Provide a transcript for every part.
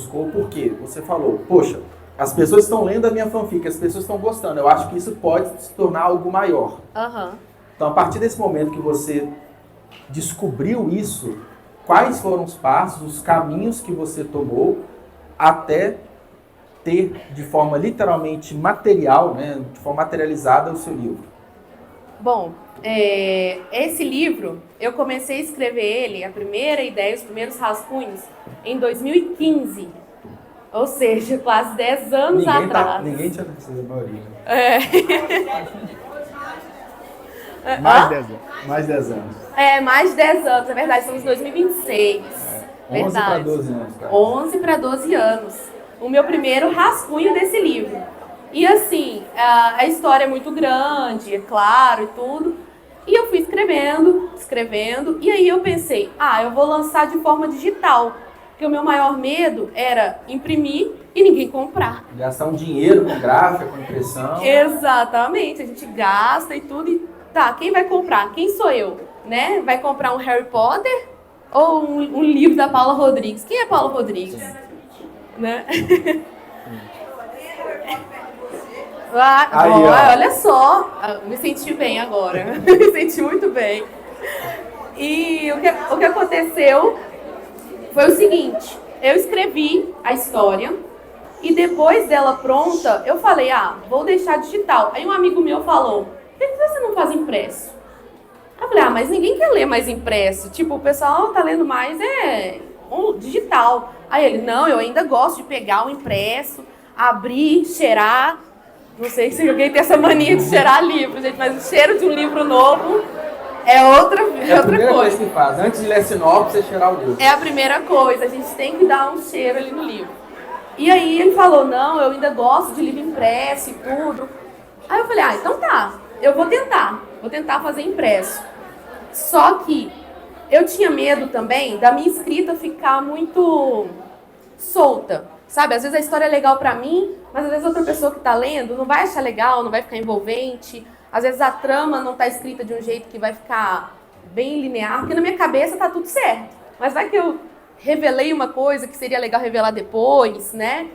buscou, porque você falou, poxa, as pessoas estão lendo a minha fanfic, as pessoas estão gostando, eu acho que isso pode se tornar algo maior. Uhum. Então, a partir desse momento que você descobriu isso, quais foram os passos, os caminhos que você tomou até ter de forma literalmente material, né, de forma materializada o seu livro? Bom, esse livro, eu comecei a escrever ele, a primeira ideia, os primeiros rascunhos, em 2015. Ou seja, quase 10 anos atrás. Ninguém tinha nascido, a maioria. Mais 10 anos. Mais de 10 anos, é verdade, estamos em 2026. 11 para 12 anos, cara. 11 para 12 anos. O meu primeiro rascunho desse livro. E assim, a história é muito grande, é claro, e tudo. E eu fui escrevendo, e aí eu pensei, eu vou lançar de forma digital. Porque o meu maior medo era imprimir e ninguém comprar. Gastar um dinheiro com gráfica, com impressão. Exatamente, a gente gasta e tudo. E tá, quem vai comprar? Quem sou eu? Né? Vai comprar um Harry Potter ou um livro da Paula Rodrigues? Quem é Paula Rodrigues? Né? Olha só, me senti bem agora. Me senti muito bem. E o que aconteceu foi o seguinte, eu escrevi a história e depois dela pronta, eu falei, vou deixar digital. Aí um amigo meu falou, por que você não faz impresso? Eu falei, mas ninguém quer ler mais impresso. Tipo, o pessoal tá lendo mais digital. Aí ele, não, eu ainda gosto de pegar o impresso, abrir, cheirar. Não sei se alguém tem essa mania de cheirar livro, gente, mas o cheiro de um livro novo é outra coisa. A primeira coisa que faz, antes de ler sinopse, é cheirar o livro. É a primeira coisa, a gente tem que dar um cheiro ali no livro. E aí ele falou, não, eu ainda gosto de livro impresso e tudo. Aí eu falei, então tá, eu vou tentar fazer impresso. Só que eu tinha medo também da minha escrita ficar muito solta, sabe? Às vezes a história é legal pra mim, mas às vezes outra pessoa que tá lendo não vai achar legal, não vai ficar envolvente. Às vezes a trama não tá escrita de um jeito que vai ficar bem linear, porque na minha cabeça tá tudo certo. Mas vai que eu revelei uma coisa que seria legal revelar depois, né?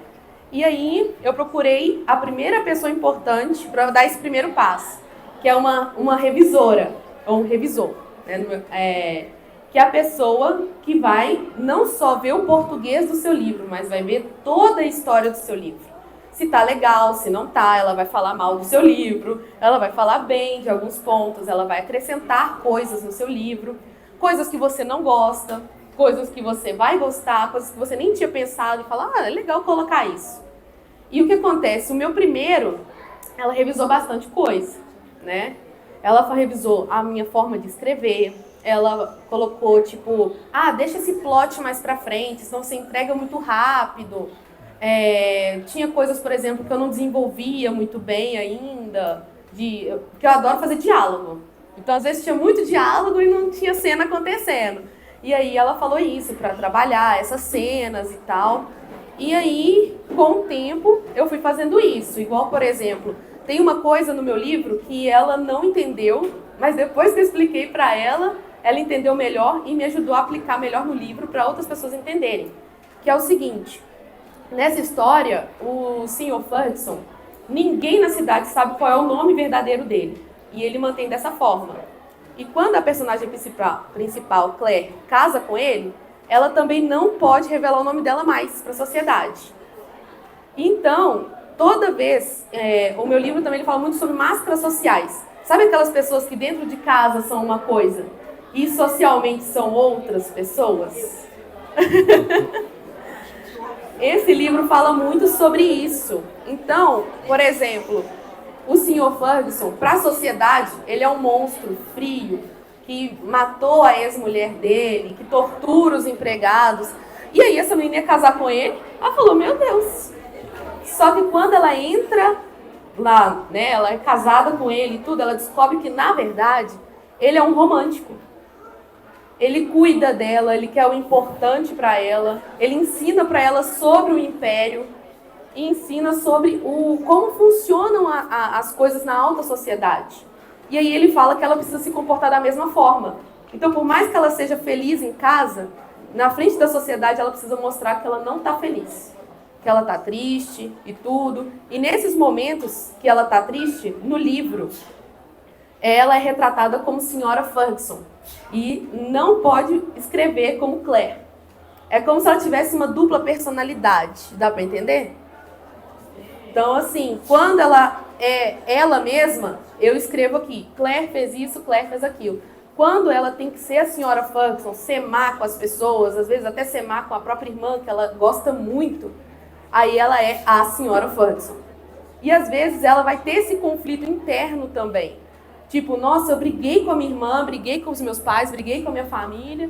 E aí eu procurei a primeira pessoa importante para dar esse primeiro passo, que é uma revisora, ou um revisor, né? Que é a pessoa que vai não só ver o português do seu livro, mas vai ver toda a história do seu livro. Se tá legal, se não tá, ela vai falar mal do seu livro, ela vai falar bem de alguns pontos, ela vai acrescentar coisas no seu livro, coisas que você não gosta, coisas que você vai gostar, coisas que você nem tinha pensado e falar, é legal colocar isso. E o que acontece? O meu primeiro, ela revisou bastante coisa, né? Ela revisou a minha forma de escrever, ela colocou, tipo, deixa esse plot mais pra frente, senão você entrega muito rápido. Tinha coisas, por exemplo, que eu não desenvolvia muito bem ainda, porque eu adoro fazer diálogo. Então, às vezes, tinha muito diálogo e não tinha cena acontecendo. E aí ela falou isso, para trabalhar essas cenas e tal. E aí, com o tempo, eu fui fazendo isso. Igual, por exemplo, tem uma coisa no meu livro que ela não entendeu, mas depois que eu expliquei para ela entendeu melhor e me ajudou a aplicar melhor no livro para outras pessoas entenderem. Que é o seguinte, nessa história, o Sr. Ferguson, ninguém na cidade sabe qual é o nome verdadeiro dele. E ele mantém dessa forma. E quando a personagem principal, Claire, casa com ele, ela também não pode revelar o nome dela mais para a sociedade. Então, toda vez, o meu livro também ele fala muito sobre máscaras sociais. Sabe aquelas pessoas que dentro de casa são uma coisa e socialmente são outras pessoas? Esse livro fala muito sobre isso. Então, por exemplo, o Sr. Ferguson, para a sociedade, ele é um monstro frio, que matou a ex-mulher dele, que tortura os empregados. E aí essa menina ia casar com ele, ela falou, meu Deus. Só que quando ela entra lá, né, ela é casada com ele e tudo, ela descobre que, na verdade, ele é um romântico. Ele cuida dela, ele quer o importante para ela, ele ensina para ela sobre o império e ensina sobre como funcionam as coisas na alta sociedade. E aí ele fala que ela precisa se comportar da mesma forma. Então, por mais que ela seja feliz em casa, na frente da sociedade, ela precisa mostrar que ela não está feliz, que ela está triste e tudo. E nesses momentos que ela está triste, no livro, ela é retratada como Senhora Ferguson e não pode escrever como Claire. É como se ela tivesse uma dupla personalidade, dá para entender? Então, assim, quando ela é ela mesma, eu escrevo aqui, Claire fez isso, Claire fez aquilo. Quando ela tem que ser a Senhora Ferguson, ser má com as pessoas, às vezes até ser má com a própria irmã, que ela gosta muito, aí ela é a Senhora Ferguson. E às vezes ela vai ter esse conflito interno também. Tipo, nossa, eu briguei com a minha irmã, briguei com os meus pais, briguei com a minha família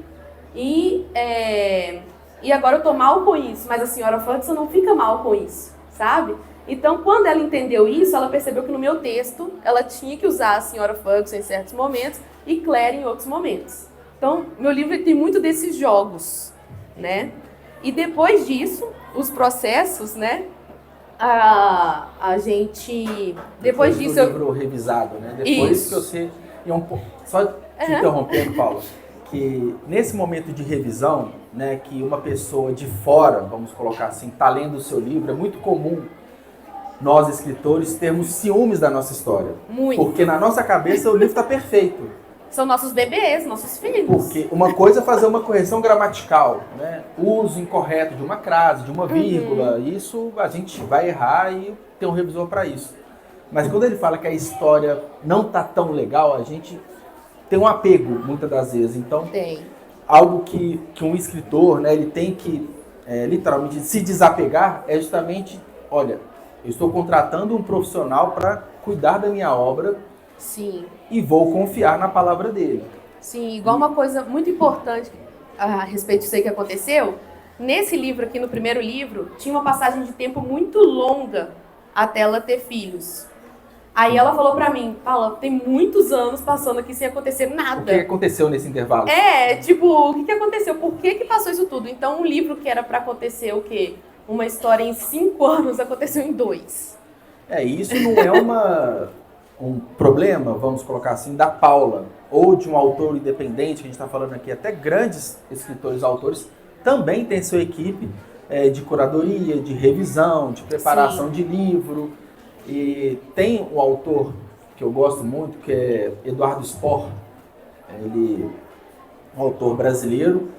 e agora eu tô mal com isso. Mas a Senhora Ferguson não fica mal com isso, sabe? Então, quando ela entendeu isso, ela percebeu que no meu texto ela tinha que usar a Senhora Ferguson em certos momentos e Claire em outros momentos. Então, meu livro tem muito desses jogos, né? E depois disso, os processos, né? A gente... Depois disso... do livro revisado, né? Depois isso. Que você... Só te interrompendo, Paula, que nesse momento de revisão, né, que uma pessoa de fora, vamos colocar assim, está lendo o seu livro, é muito comum nós, escritores, termos ciúmes da nossa história. Muito. Porque na nossa cabeça o livro está perfeito. São nossos bebês, nossos filhos. Porque uma coisa é fazer uma correção gramatical, né? Uso incorreto de uma crase, de uma vírgula. Isso a gente vai errar e tem um revisor para isso. Mas quando ele fala que a história não está tão legal, a gente tem um apego, muitas das vezes. Então, algo que um escritor, né, ele tem que, literalmente, se desapegar é justamente, olha, eu estou contratando um profissional para cuidar da minha obra. Sim. E vou confiar na palavra dele. Sim, igual uma coisa muito importante a respeito disso aí que aconteceu. Nesse livro aqui, no primeiro livro, tinha uma passagem de tempo muito longa até ela ter filhos. Aí ela falou pra mim, Paula, tem muitos anos passando aqui sem acontecer nada. O que aconteceu nesse intervalo? Tipo, o que aconteceu? Por que passou isso tudo? Então, um livro que era pra acontecer o quê? Uma história em 5 anos aconteceu em 2. Isso não é um problema, vamos colocar assim, da Paula, ou de um autor independente, que a gente está falando aqui, até grandes escritores, autores, também tem sua equipe de curadoria, de revisão, de preparação de livro. E tem um autor que eu gosto muito, que é Eduardo Spohr, ele é um autor brasileiro,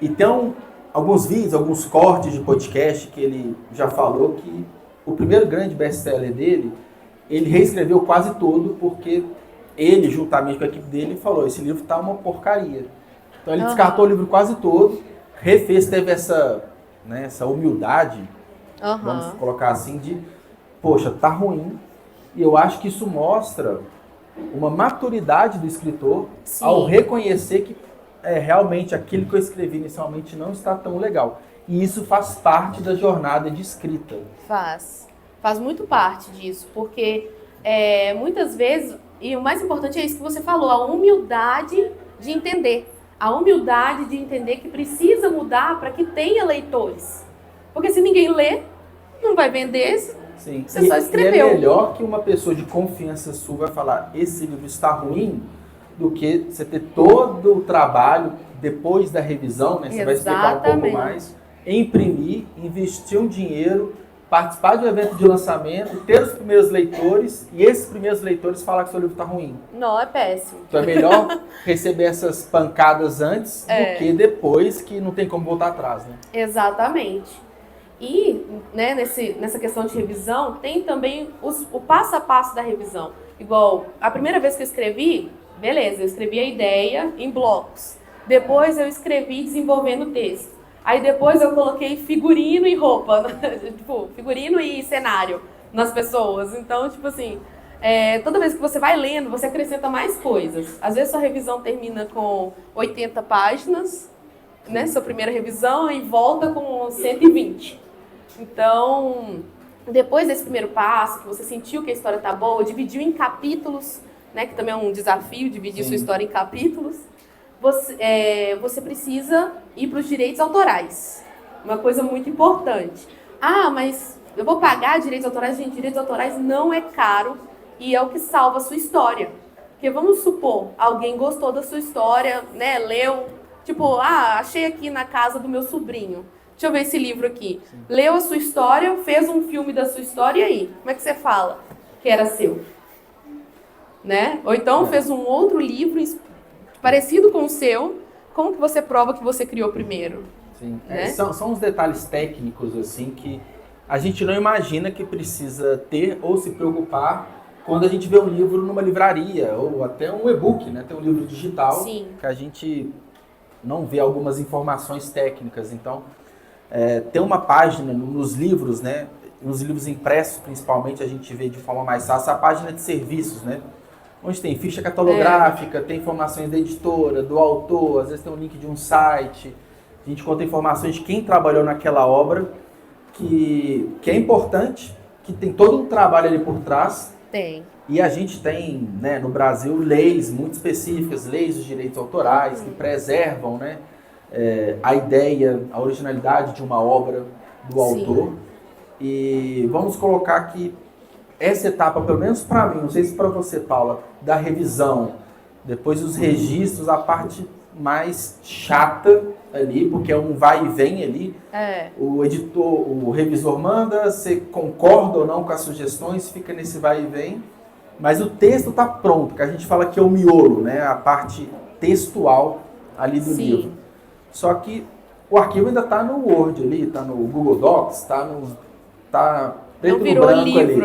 e tem alguns vídeos, alguns cortes de podcast que ele já falou que o primeiro grande best-seller dele, ele reescreveu quase todo, porque ele, juntamente com a equipe dele, falou, esse livro tá uma porcaria. Então ele descartou o livro quase todo, refez, teve essa humildade, vamos colocar assim, de, poxa, tá ruim. E eu acho que isso mostra uma maturidade do escritor ao reconhecer que realmente aquilo que eu escrevi inicialmente não está tão legal. E isso faz parte da jornada de escrita. Faz muito parte disso, porque muitas vezes, e o mais importante é isso que você falou, a humildade de entender. A humildade de entender que precisa mudar para que tenha leitores. Porque se ninguém lê, não vai vender, Sim. Você só escreveu. E é melhor que uma pessoa de confiança sua vai falar, esse livro está ruim, do que você ter todo o trabalho depois da revisão, né? Você vai explicar um pouco mais, imprimir, investir um dinheiro, participar de um evento de lançamento, ter os primeiros leitores e esses primeiros leitores falar que seu livro está ruim. Não, é péssimo. Então é melhor receber essas pancadas antes do que depois, que não tem como voltar atrás, né? Exatamente. E né, nessa questão de revisão, tem também o passo a passo da revisão. Igual, a primeira vez que eu escrevi, beleza, eu escrevi a ideia em blocos. Depois eu escrevi desenvolvendo o texto. Aí depois eu coloquei figurino e roupa, tipo, figurino e cenário nas pessoas. Então, tipo assim, toda vez que você vai lendo, você acrescenta mais coisas. Às vezes sua revisão termina com 80 páginas, né, sua primeira revisão, e volta com 120. Então, depois desse primeiro passo, que você sentiu que a história tá boa, dividiu em capítulos, né, que também é um desafio, dividir sua história em capítulos, você precisa ir para os direitos autorais. Uma coisa muito importante. Ah, mas eu vou pagar direitos autorais? Gente, direitos autorais não é caro e é o que salva a sua história. Porque vamos supor, alguém gostou da sua história, né, leu, Tipo, achei aqui na casa do meu sobrinho. Deixa eu ver esse livro aqui. Leu a sua história, fez um filme da sua história, e aí? Como é que você fala que era seu? Né? Ou então fez um outro livro parecido com o seu. Como que você prova que você criou primeiro? Sim. Né? São os detalhes técnicos assim que a gente não imagina que precisa ter ou se preocupar quando a gente vê um livro numa livraria ou até um e-book, né? Tem um livro digital. Sim. Que a gente não vê algumas informações técnicas. Então, tem uma página nos livros, né? Nos livros impressos, principalmente, a gente vê de forma mais fácil a página de serviços, né? Onde tem ficha catalográfica, tem informações da editora, do autor, às vezes tem um link de um site. A gente conta informações de quem trabalhou naquela obra, que é importante, que tem todo um trabalho ali por trás. Tem. E a gente tem, né, no Brasil, leis muito específicas, leis dos direitos autorais, que preservam, né, a ideia, a originalidade de uma obra do autor. E vamos colocar que essa etapa, pelo menos para mim, não sei se para você, Paula, da revisão, depois os registros, a parte mais chata ali, porque é um vai e vem ali. O editor, o revisor manda, você concorda ou não com as sugestões, fica nesse vai e vem. Mas o texto está pronto, que a gente fala que é o miolo, né? A parte textual ali do livro. Só que o arquivo ainda está no Word ali, está no Google Docs, está preto no branco ali.